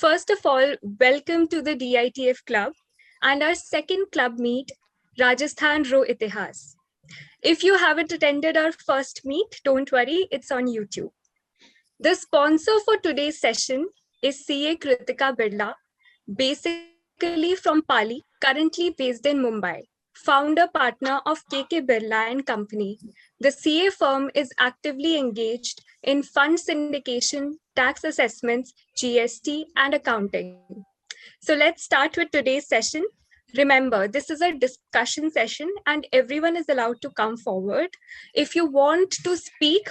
First of all, welcome to the DITF Club and our second club meet, Rajasthan Ro Itihas. If you haven't attended our first meet, don't worry, it's on YouTube. The sponsor for today's session is CA Kritika Birla, basically from Pali, currently based in Mumbai, founder partner of KK Birla and Company. The CA firm is actively engaged in fund syndication, tax assessments, GST, and accounting. So let's start with today's session. Remember, this is a discussion session and everyone is allowed to come forward. If you want to speak,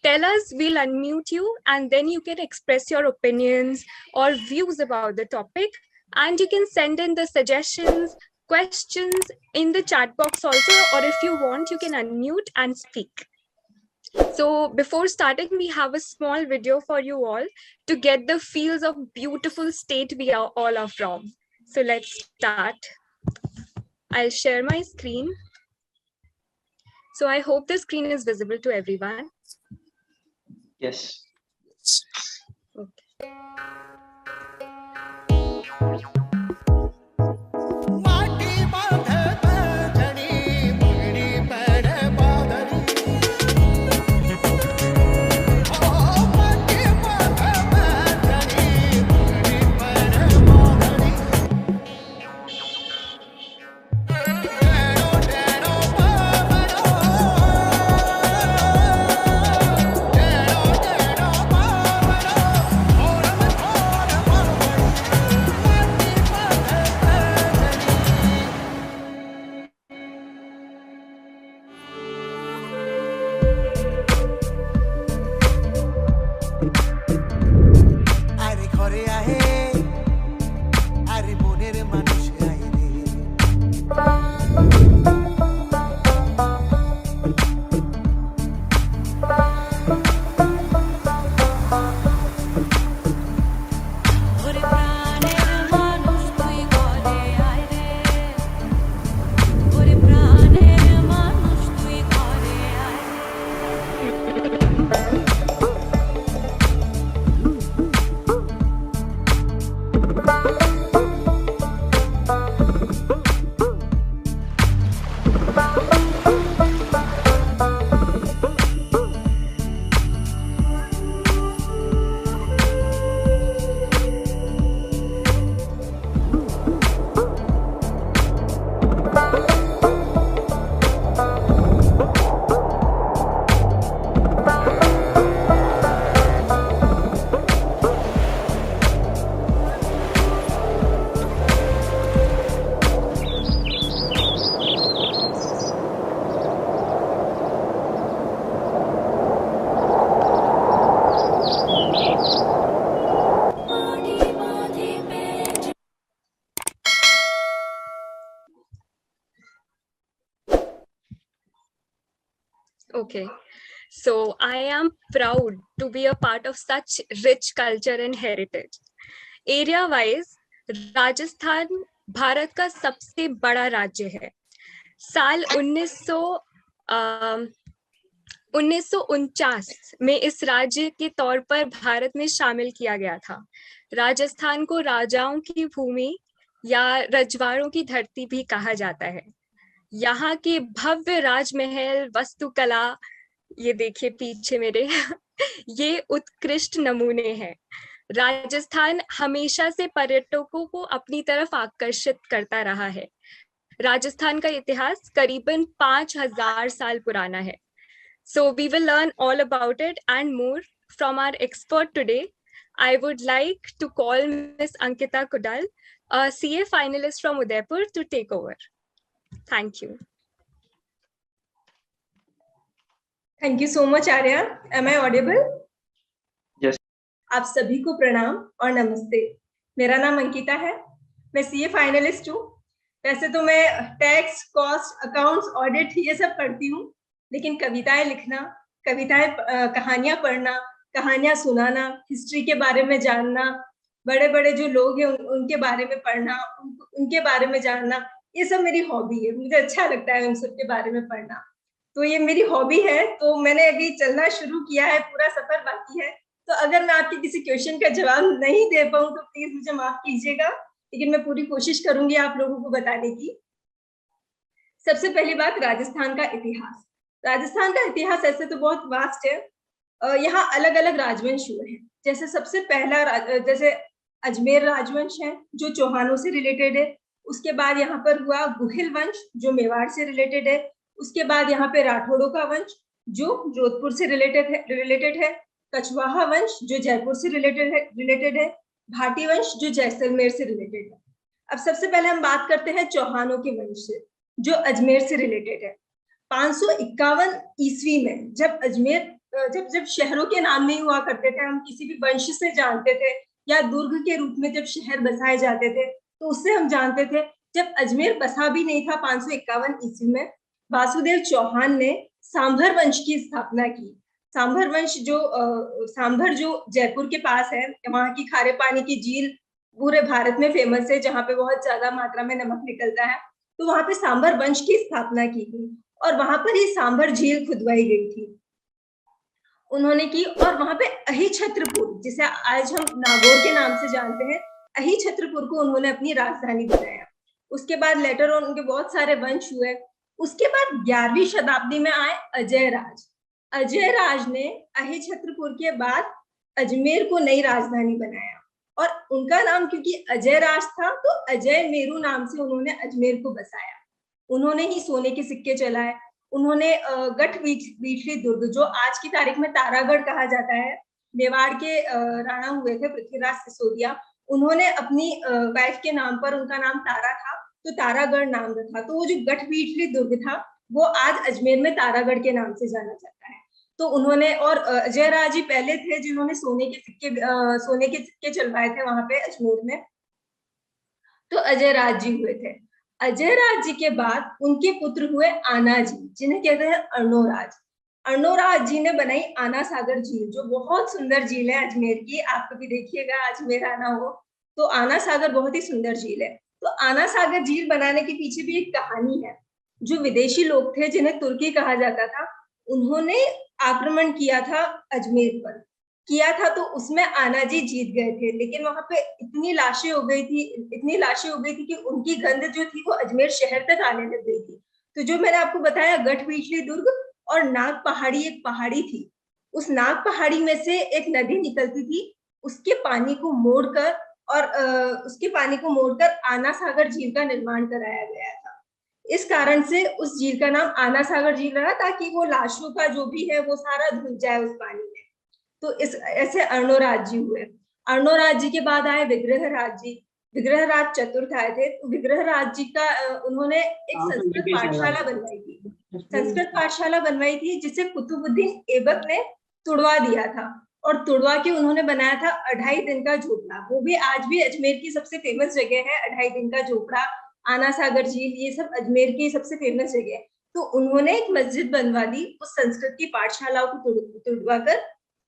tell us, we'll unmute you, and then you can express your opinions or views about the topic. And you can send in the suggestions, questions in the chat box also, or if you want, you can unmute and speak. So before starting, we have a small video for you all to get the feels of beautiful state we are all are from. So let's start. I'll share my screen. So I hope the screen is visible to everyone. Yes. Okay. Okay, so I am proud to be a part of such rich culture and heritage. Area-wise, Rajasthan Bharat का सबसे बड़ा राज्य है. साल 1949 में इस राज्य के तौर पर भारत में शामिल किया गया था. राजस्थान को राजाओं की भूमि या रजवाड़ों की धरती भी कहा जाता है. यहाँ के भव्य राजमहल, वास्तुकला, ये देखिए पीछे मेरे ये उत्कृष्ट नमूने हैं. राजस्थान हमेशा से पर्यटकों को अपनी तरफ आकर्षित करता रहा है. राजस्थान का इतिहास करीबन 5000 साल पुराना है. So we will learn all about it and more from our expert today. I would like to call Ms. Ankita Kudal, a CA finalist from Udaipur, to take over. Thank you. Thank you so much, Arya. Am I audible? Yes. आप सभी को प्रणाम और नमस्ते. मेरा नाम अंकिता है. मैं CA फाइनलिस्ट हूँ. वैसे तो मैं टैक्स, कॉस्ट, अकाउंट्स, ऑडिट ये सब पढ़ती हूँ, लेकिन कविताएं लिखना, कहानियां पढ़ना, कहानियां सुनाना, हिस्ट्री के बारे में जानना, बड़े बड़े जो लोग हैं उनके बारे में पढ़ना, उनके बारे में जानना, ये सब मेरी हॉबी है. मुझे अच्छा लगता है उन सब के बारे में पढ़ना. तो ये मेरी हॉबी है. तो मैंने अभी चलना शुरू किया है, पूरा सफर बाकी है. तो अगर मैं आपके किसी क्वेश्चन का जवाब नहीं दे पाऊं तो प्लीज मुझे माफ कीजिएगा, लेकिन मैं पूरी कोशिश करूंगी आप लोगों को बताने की। सबसे पहली बात, राजस्थान का इतिहास। राजस्थान का इतिहास ऐसे तो बहुत वास्ट है, यहाँ अलग अलग राजवंश हुए हैं। जैसे सबसे पहला जैसे अजमेर राजवंश है जो चौहानों से रिलेटेड है। उसके बाद यहाँ पर हुआ गुहिल वंश जो मेवाड़ से रिलेटेड है। उसके बाद यहाँ पे राठौड़ों का वंश जो जोधपुर से रिलेटेड है। कछवाहा वंश जो जयपुर से रिलेटेड है। भाटी वंश जो जैसलमेर से रिलेटेड है। अब सबसे पहले हम बात करते हैं चौहानों के वंश से जो अजमेर से रिलेटेड है। 551 ईस्वी में जब अजमेर जब शहरों के नाम नहीं हुआ करते थे, हम किसी भी वंश से जानते थे, या दुर्ग के रूप में जब शहर बसाए जाते थे तो उससे हम जानते थे। जब अजमेर बसा भी नहीं था 551 ईस्वी में, वासुदेव चौहान ने सांभर वंश की स्थापना की। सांभर वंश जो सांभर जो जयपुर के पास है, वहां की खारे पानी की झील पूरे भारत में फेमस है, जहाँ पे बहुत ज्यादा मात्रा में नमक निकलता है। तो वहां पे सांभर वंश की स्थापना की गई और वहां पर ही सांभर झील खुदवाई गई थी उन्होंने की। और वहां पे अहिछत्रपुर, जिसे आज हम नागौर के नाम से जानते हैं, अहिछत्रपुर को उन्होंने अपनी राजधानी बनाया। उसके बाद लेटर ऑन उनके बहुत सारे वंश हुए। उसके बाद 11वीं शताब्दी में आए अजय राज। अजय राज ने अहिछत्रपुर के बाद अजमेर को नई राजधानी बनाया और उनका नाम क्योंकि अजय राज था तो अजय मेरू नाम से उन्होंने अजमेर को बसाया। उन्होंने ही सोने के सिक्के चलाए। उन्होंने गढ़वीठली दुर्ग जो आज की तारीख में तारागढ़ कहा जाता है, मेवाड़ के राणा हुए थे पृथ्वीराज सिसोदिया, उन्होंने अपनी वाइफ के नाम पर, उनका नाम तारा था तो तारागढ़ नाम रखा। तो वो जो गढ़वीठली दुर्ग था वो आज अजमेर में तारागढ़ के नाम से जाना जाता है। तो उन्होंने, और अजय राज जी पहले थे जिन्होंने सोने के सिक्के चलवाए थे वहां पे अजमेर में, तो अजय राज जी हुए थे। अजय राज जी के बाद उनके पुत्र हुए आना जी, जिन्हें कहते हैं अर्णोराज। अर्णोराज जी ने बनाई आना सागर झील, जो बहुत सुंदर झील है अजमेर की। आप कभी देखिएगा अजमेर आना हो तो आना सागर बहुत ही सुंदर झील है। तो आना सागर झील बनाने के पीछे भी एक कहानी है। जो विदेशी लोग थे जिन्हें तुर्की कहा जाता था, उन्होंने आक्रमण किया था अजमेर पर, किया था तो उसमें आना जी जीत गए थे। लेकिन वहां पे इतनी लाशें हो गई थी कि उनकी गंध जो थी वो अजमेर शहर तक आने लग गई थी। तो जो मैंने आपको बताया गढ़वीठली दुर्ग और नाग पहाड़ी, एक पहाड़ी थी, उस नाग पहाड़ी में से एक नदी निकलती थी। उसके पानी को मोड़कर आना सागर झील का निर्माण कराया गया था। इस कारण से उस झील का नाम आना सागर झील रहा, ताकि वो लाशों का जो भी है वो सारा धुल जाए उस पानी में। तो इस ऐसे अर्णोराज जी हुए। अर्णोराज जी के बाद आए विग्रहराज जी। विग्रहराज चतुर्थ आए थे। तो विग्रहराज जी का उन्होंने एक संस्कृत पाठशाला बनवाई थी। संस्कृत पाठशाला बनवाई थी जिसे कुतुबुद्दीन ऐबक ने तुड़वा दिया था, और तुड़वा के उन्होंने बनाया था 2.5 दिन का झोपड़ा। वो भी आज भी अजमेर की सबसे फेमस जगह है। 2.5 दिन का झोपड़ा, आना सागर झील, ये सब अजमेर की सबसे फेमस जगह है। तो उन्होंने एक मस्जिद बनवा दी उस संस्कृत की पाठशाला को तुड़वा कर,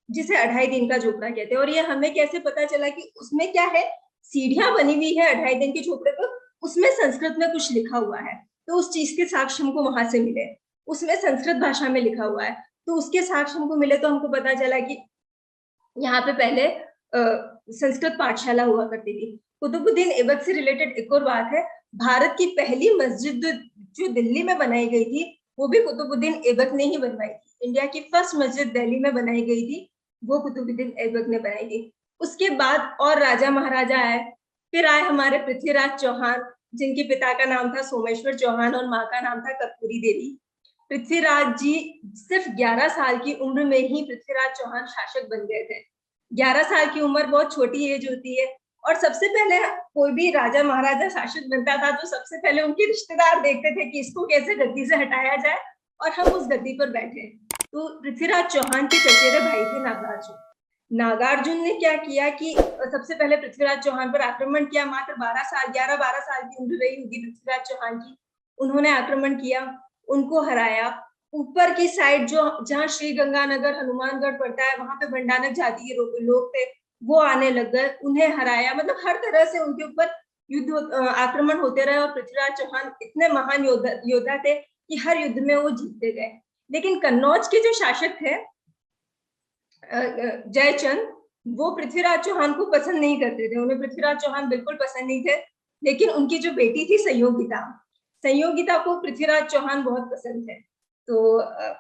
जिसे 2.5 दिन का झोपड़ा कहते हैं। और ये हमें कैसे पता चला कि उसमें क्या है, सीढ़ियां बनी हुई है 2.5 दिन के झोपड़े पर, उसमें संस्कृत में कुछ लिखा हुआ है। तो उस चीज के साक्ष्य हमको वहां से मिले, उसमें संस्कृत भाषा में लिखा हुआ है, तो उसके साक्ष्य हमको मिले। तो हमको पता चला कि यहाँ पे पहले संस्कृत पाठशाला हुआ करती थी। कुतुबुद्दीन ऐबक से रिलेटेड एक और बात है, भारत की पहली मस्जिद जो दिल्ली में बनाई गई थी वो भी कुतुबुद्दीन ऐबक ने ही बनवाई थी। इंडिया की फर्स्ट मस्जिद दिल्ली में बनाई गई थी, वो कुतुबुद्दीन ऐबक ने बनाई थी। उसके बाद और राजा महाराजा आए। फिर आए हमारे पृथ्वीराज चौहान, जिनके पिता का नाम था सोमेश्वर चौहान और माँ का नाम था कर्पूरी देवी। पृथ्वीराज जी सिर्फ 11 साल की उम्र में ही पृथ्वीराज चौहान शासक बन गए थे। 11 साल की उम्र बहुत छोटी एज होती है। और सबसे पहले कोई भी राजा महाराजा शासक बनता था तो सबसे पहले उनके रिश्तेदार देखते थे कि इसको कैसे गद्दी से हटाया जाए और हम उस गद्दी पर बैठे। तो पृथ्वीराज चौहान के चचेरे भाई थे नागार्जुन। नागार्जुन ने क्या किया कि सबसे पहले पृथ्वीराज चौहान पर आक्रमण किया। मात्र 11-12 साल की उम्र रही होगी पृथ्वीराज चौहान की। उन्होंने आक्रमण किया, उनको हराया। ऊपर की साइड जो जहाँ श्री गंगानगर हनुमानगढ़ पड़ता है, वहां पे भंडानक जाति के लोग थे, वो आने लग गए, उन्हें हराया। मतलब हर तरह से उनके ऊपर युद्ध आक्रमण होते रहे। और पृथ्वीराज चौहान इतने महान योद्धा थे कि हर युद्ध में वो जीतते गए। लेकिन कन्नौज के जो शासक थे जयचंद, वो पृथ्वीराज चौहान को पसंद नहीं करते थे, उन्हें पृथ्वीराज चौहान बिल्कुल पसंद नहीं थे। लेकिन उनकी जो बेटी थी संयोगिता, संयोगिता को पृथ्वीराज चौहान बहुत पसंद थे। तो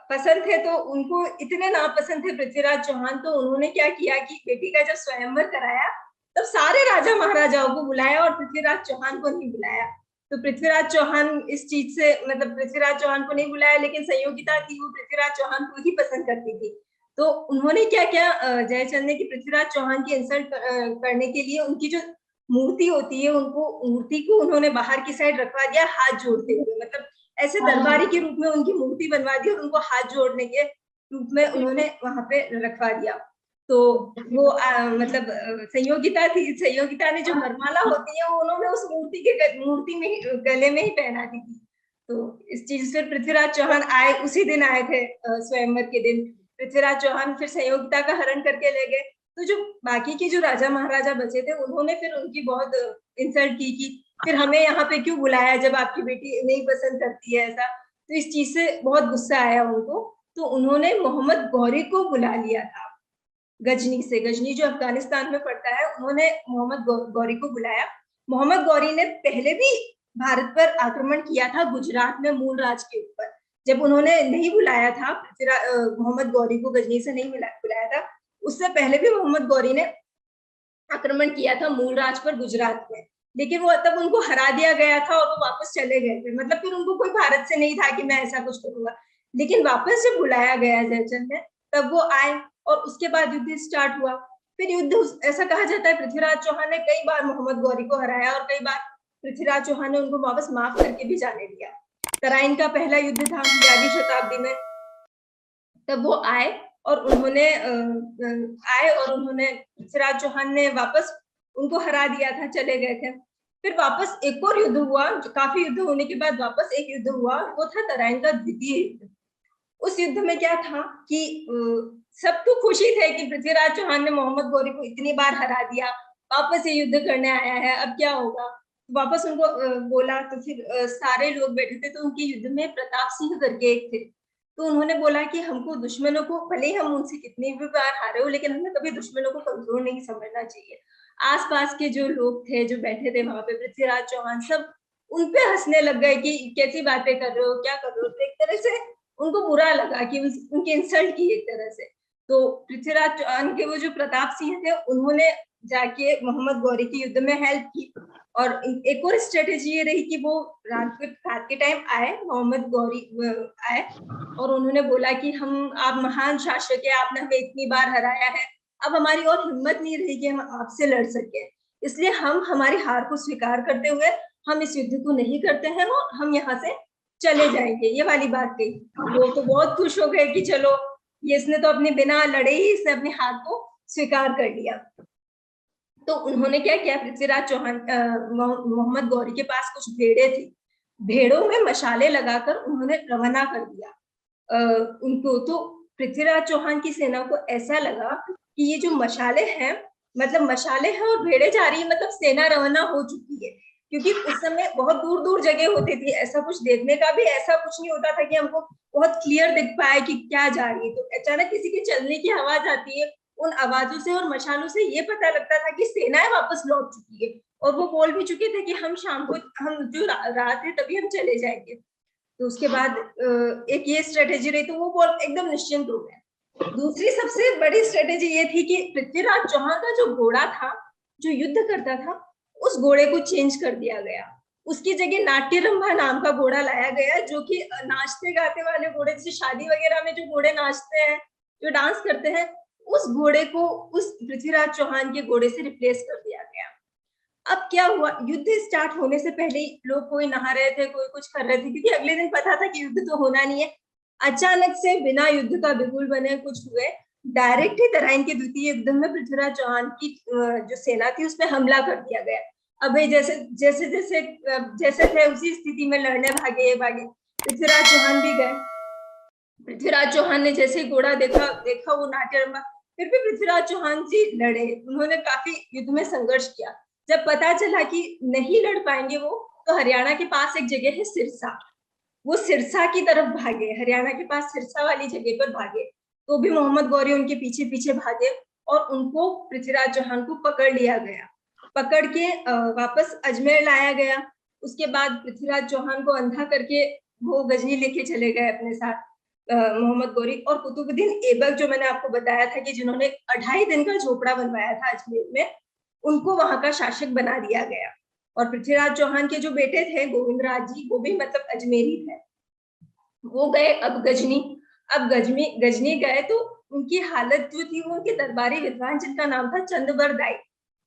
पसंद थे तो उनको इतने नापसंद थे पृथ्वीराज चौहान, तो उन्होंने क्या किया कि बेटी का जब स्वयंवर कराया तब सारे राजा महाराजाओं को बुलाया और पृथ्वीराज चौहान को नहीं बुलाया। तो पृथ्वीराज चौहान इस चीज से, मतलब पृथ्वीराज चौहान को नहीं बुलाया, लेकिन संयोगिता थी वो पृथ्वीराज चौहान को ही पसंद करती थी। तो उन्होंने क्या किया जयचंद ने कि पृथ्वीराज चौहान की इंसल्ट करने के लिए उनकी जो मूर्ति होती है, उनको मूर्ति को उन्होंने बाहर की साइड रखवा दिया हाथ जोड़ते हुए, मतलब ऐसे दरबारी के रूप में उनकी मूर्ति बनवा दी और उनको हाथ जोड़ने के रूप में उन्होंने वहां पे रखवा दिया। तो वो मतलब संयोगिता थी, संयोगिता ने जो वरमाला होती है वो उन्होंने उस मूर्ति में ही, गले में ही पहना दी थी। तो इस चीज से पृथ्वीराज चौहान आए, उसी दिन आए थे स्वयंवर के दिन। पृथ्वीराज चौहान फिर संयोगिता का हरण करके ले गए। तो जो बाकी के जो राजा महाराजा बचे थे उन्होंने फिर उनकी बहुत इंसल्ट की कि फिर हमें यहाँ पे क्यों बुलाया जब आपकी बेटी नहीं पसंद करती है ऐसा। तो इस चीज से बहुत गुस्सा आया उनको, तो उन्होंने मोहम्मद गौरी को बुला लिया था गजनी से। गजनी जो अफगानिस्तान में पड़ता है, उन्होंने मोहम्मद गौरी को बुलाया। मोहम्मद गौरी ने पहले भी भारत पर आक्रमण किया था गुजरात में मूलराज के ऊपर। जब उन्होंने नहीं बुलाया था मोहम्मद गौरी को, गजनी से नहीं बुलाया था, उससे पहले भी मोहम्मद गौरी ने आक्रमण किया था मूलराज पर गुजरात में, लेकिन वो तब उनको हरा दिया गया था और वो वापस चले गए थे। मतलब फिर उनको कोई भारत से नहीं था कि मैं ऐसा कुछ करूंगा। लेकिन वापस जब बुलाया गया जयचंद ने, तब वो आए और उसके बाद युद्ध स्टार्ट हुआ। फिर युद्ध, ऐसा कहा जाता है पृथ्वीराज चौहान ने कई बार मोहम्मद गौरी को हराया और कई बार पृथ्वीराज चौहान ने उनको वापस माफ करके भी जाने दिया। तराइन का पहला युद्ध था 11वीं शताब्दी में। तब वो आए और उन्होंने पृथ्वीराज चौहान ने वापस उनको हरा दिया था, चले गए थे। फिर वापस एक और युद्ध हुआ, काफी युद्ध होने के बाद वापस एक युद्ध हुआ, वो था तराइन का द्वितीय युद्ध। उस युद्ध में क्या था कि सबको खुशी थे कि पृथ्वीराज चौहान ने मोहम्मद गौरी को इतनी बार हरा दिया, वापस ये युद्ध करने आया है, अब क्या होगा। वापस उनको बोला, तो फिर सारे लोग बैठे थे। तो उनके युद्ध में प्रताप सिंह करके एक थे, तो उन्होंने बोला कि हमको दुश्मनों को, भले हम उनसे कितनी भी बार हारे हो, लेकिन हमें कभी दुश्मनों को कमजोर नहीं समझना चाहिए। आसपास के जो लोग थे, जो बैठे थे वहां पे, पृथ्वीराज चौहान, सब उनपे हंसने लग गए कि कैसी बातें कर रहे हो, क्या कर रहे हो। तो एक तरह से उनको बुरा लगा कि उनकी इंसल्ट की एक तरह से। तो पृथ्वीराज चौहान के वो जो प्रताप सिंह थे, उन्होंने जाके मोहम्मद गौरी के युद्ध में हेल्प की। और एक और स्ट्रेटेजी ये रही कि वो रात के टाइम आए, मोहम्मद गौरी आए और उन्होंने बोला कि आप महान शासक है, आपने हमें इतनी बार हराया है, अब हमारी और हिम्मत नहीं रही कि हम आपसे लड़ सके, इसलिए हम हमारी हार को स्वीकार करते हुए हम इस युद्ध को नहीं करते हैं और हम यहाँ से चले जाएंगे। ये वाली बात कही। लोग तो बहुत खुश हो गए कि चलो, ये इसने तो अपने बिना लड़े ही इसने अपने हार को स्वीकार कर लिया। तो उन्होंने क्या किया, पृथ्वीराज चौहान, मोहम्मद गौरी के पास कुछ भेड़े थी, भेड़ों में मशाले लगाकर उन्होंने रवाना कर दिया उनको। तो पृथ्वीराज चौहान की सेना को ऐसा लगा कि ये जो मशाले हैं, मतलब मशाले हैं और भेड़े जा रही है, मतलब सेना रवाना हो चुकी है। क्योंकि उस समय बहुत दूर दूर जगह होती थी, ऐसा कुछ देखने का भी ऐसा कुछ नहीं होता था कि हमको बहुत क्लियर दिख पाए कि क्या जा रही है। तो अचानक किसी के चलने की आवाज आती है, उन आवाजों से और मशालों से ये पता लगता था कि सेनाएं वापस लौट चुकी है। और वो बोल भी चुके थे कि हम शाम को, हम जो रात है तभी हम चले जाएंगे। तो उसके बाद एक ये स्ट्रेटेजी रही, तो वो बोल एकदम निश्चिंत हो गए। दूसरी सबसे बड़ी स्ट्रेटेजी ये थी कि पृथ्वीराज चौहान का जो घोड़ा था, जो युद्ध करता था, उस घोड़े को चेंज कर दिया गया। उसकी जगह नाट्यरंभा नाम का घोड़ा लाया गया, जो कि नाचते गाते वाले घोड़े, जैसे शादी वगैरह में जो घोड़े नाचते हैं, जो डांस करते हैं, उस घोड़े को उस पृथ्वीराज चौहान के घोड़े से रिप्लेस कर दिया गया। अब क्या हुआ, युद्ध स्टार्ट होने से पहले ही लोग कोई नहा रहे थे, कोई कुछ कर रहे थे, क्योंकि अगले दिन पता था कि युद्ध तो होना नहीं है। अचानक से बिना युद्ध का बिगुल बने कुछ हुए, डायरेक्ट ही तराइन के द्वितीय युद्ध में पृथ्वीराज चौहान की जो सेना थी उस पर हमला कर दिया गया। अब जैसे जैसे जैसे जैसे थे उसी स्थिति में लड़ने भागे पृथ्वीराज चौहान भी गए। पृथ्वीराज चौहान ने जैसे घोड़ा देखा वो नाट्यरंभा, फिर भी पृथ्वीराज चौहान जी लड़े। उन्होंने काफी युद्ध में संघर्ष किया। जब पता चला कि नहीं लड़ पाएंगे वो, तो हरियाणा के पास एक जगह है सिरसा, वो सिरसा की तरफ भागे, हरियाणा के पास सिरसा वाली जगह पर भागे। तो भी मोहम्मद गौरी उनके पीछे पीछे भागे और उनको पृथ्वीराज चौहान को पकड़ लिया गया। पकड़ के वापस अजमेर लाया गया। उसके बाद पृथ्वीराज चौहान को अंधा करके वो गजनी लेके चले गए अपने साथ मोहम्मद गौरी। और कुतुबुद्दीन ऐबक जो मैंने आपको बताया था कि जिन्होंने 2.5 दिन का झोपड़ा बनवाया था अजमेर में, उनको वहां का शासक बना दिया गया। और पृथ्वीराज चौहान के जो बेटे थे गोविंदराज जी, वो भी मतलब अजमेरी थे, वो गए अब गजनी। अब गजनी गए तो उनकी हालत जो थी वो उनके दरबारी विद्वान जिनका नाम था चंदबर दाई,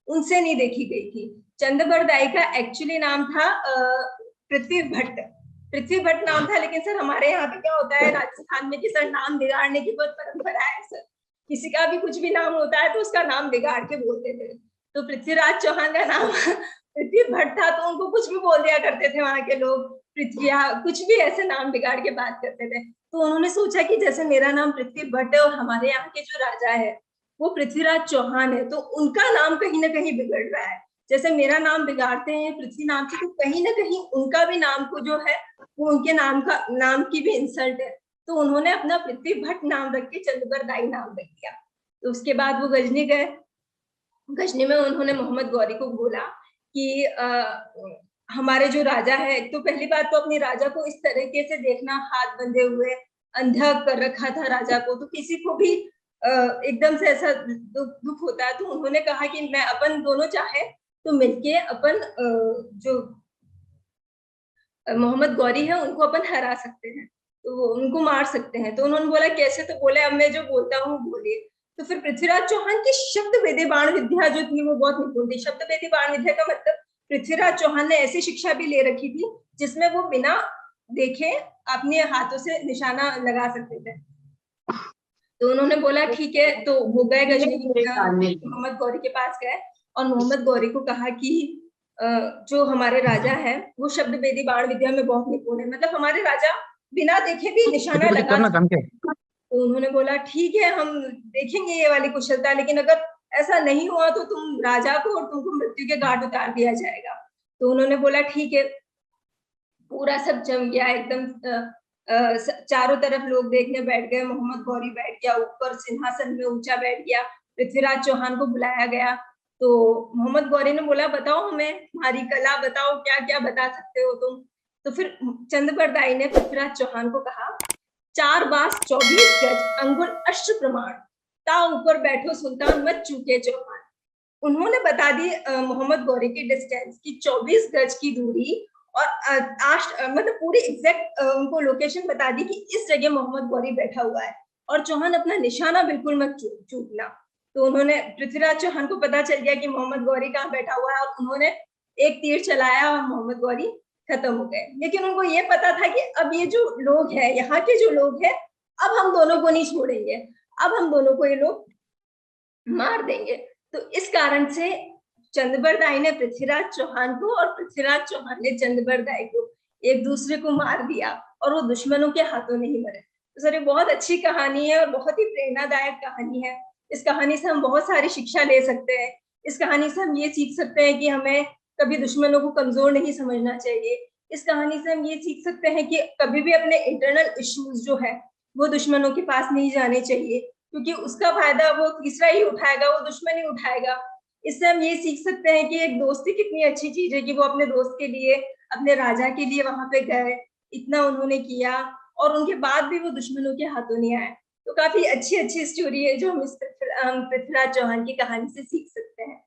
उनसे नहीं देखी गई थी। चंदबर दाई का एक्चुअली नाम था पृथ्वी भट्ट नाम था। लेकिन सर हमारे यहाँ पे क्या होता है राजस्थान में कि सर नाम बिगाड़ने की बहुत परंपरा है सर, किसी का भी कुछ भी नाम होता है तो उसका नाम बिगाड़ के बोलते थे। तो पृथ्वीराज चौहान का नाम पृथ्वी भट्ट था तो उनको कुछ भी बोल दिया करते थे वहां के लोग, पृथ्विया, कुछ भी ऐसे नाम बिगाड़ के बात करते थे। तो उन्होंने सोचा कि जैसे मेरा नाम पृथ्वी भट्ट है और हमारे यहाँ के जो राजा है वो पृथ्वीराज चौहान है, तो उनका नाम कहीं ना कहीं बिगड़ रहा है। जैसे मेरा नाम बिगाड़ते हैं पृथ्वी नाम से, तो कहीं ना कहीं उनका भी नाम को जो है वो उनके नाम की भी इंसल्ट है। तो उन्होंने अपना पृथ्वी भट्ट नाम रख के चंदबर दाई नाम रख दिया। तो उसके बाद वो गजनी गए। गजनी में उन्होंने मोहम्मद गौरी को बोला कि हमारे जो राजा है, एक तो पहली बात तो अपने राजा को इस तरीके से देखना, हाथ बंधे हुए अंधा कर रखा था राजा को, तो किसी को भी एकदम से ऐसा दुख होता है। तो उन्होंने कहा कि मैं अपन दोनों चाहे तो मिलके अपन जो मोहम्मद गौरी है उनको अपन हरा सकते हैं, तो उनको मार सकते हैं। तो उन्होंने बोला कैसे? तो बोले अब मैं जो बोलता हूँ बोलिए। तो फिर पृथ्वीराज चौहान की शब्द वेदी बाण विद्या जो थी वो बहुत निपुण थी। शब्द वेदी बाण विद्या का मतलब पृथ्वीराज चौहान ने ऐसी शिक्षा भी ले रखी थी जिसमें वो बिना देखे अपने हाथों से निशाना लगा सकते थे। तो उन्होंने बोला ठीक है। तो वो गए गजनी मोहम्मद गौरी के पास गए और मोहम्मद गौरी को कहा कि जो हमारे राजा है वो शब्द वेदी बाण विद्या में बहुत निपुण है, मतलब हमारे राजा बिना देखे भी निशाना लगा सकते हैं। तो उन्होंने बोला ठीक है हम देखेंगे ये वाली कुशलता, लेकिन अगर ऐसा नहीं हुआ तो तुम राजा को और तुमको मृत्यु के घाट उतार दिया जाएगा। तो उन्होंने बोला ठीक है। पूरा सब जम गया एकदम, चारों तरफ लोग देखने बैठ गए। मोहम्मद गौरी बैठ गया ऊपर सिंहासन में, ऊंचा बैठ गया। पृथ्वीराज चौहान को बुलाया गया। तो मोहम्मद गौरी ने बोला बताओ हमें तुम्हारी कला बताओ, क्या क्या बता सकते हो तुम। तो फिर चंदबर दाई ने पृथ्वीराज चौहान को कहा 4 बास 24 गज अंगुल अष्ट प्रमाण, ता ऊपर बैठो सुल्तान मत चूके चौहान। उन्होंने बता दी मोहम्मद गौरी की डिस्टेंस की 24 गज की दूरी और मतलब पूरी एग्जैक्ट उनको लोकेशन बता दी कि इस जगह मोहम्मद गौरी बैठा हुआ है और चौहान अपना निशाना बिल्कुल मत चूकना। तो उन्होंने पृथ्वीराज चौहान को पता चल गया कि मोहम्मद गौरी कहाँ बैठा हुआ है और उन्होंने एक तीर चलाया और मोहम्मद गौरी खत्म हो गए। लेकिन उनको ये पता था कि अब ये जो लोग हैं, यहाँ के जो लोग हैं, अब हम दोनों को नहीं छोड़ेंगे, अब हम दोनों को ये लोग मार देंगे। तो इस कारण से चंदबर दाई ने पृथ्वीराज चौहान को और पृथ्वीराज चौहान ने चंदबर दाई को एक दूसरे को मार दिया और वो दुश्मनों के हाथों नहीं मरे। तो सर ये बहुत अच्छी कहानी है और बहुत ही प्रेरणादायक कहानी है। इस कहानी से हम बहुत सारी शिक्षा ले सकते हैं। इस कहानी से हम ये सीख सकते हैं कि हमें कभी दुश्मनों को कमजोर नहीं समझना चाहिए। इस कहानी से हम ये सीख सकते हैं कि कभी भी अपने इंटरनल इश्यूज जो है वो दुश्मनों के पास नहीं जाने चाहिए, क्योंकि उसका फायदा वो तीसरा ही उठाएगा, वो दुश्मन ही उठाएगा। इससे हम ये सीख सकते हैं कि एक दोस्ती कितनी अच्छी चीज है कि वो अपने दोस्त के लिए, अपने राजा के लिए वहां पे गए, इतना उन्होंने किया और उनके बाद भी वो दुश्मनों के हाथों नहीं आए। तो काफी अच्छी अच्छी स्टोरी है जो हम इस पृथ्वीराज चौहान की कहानी से सीख सकते हैं।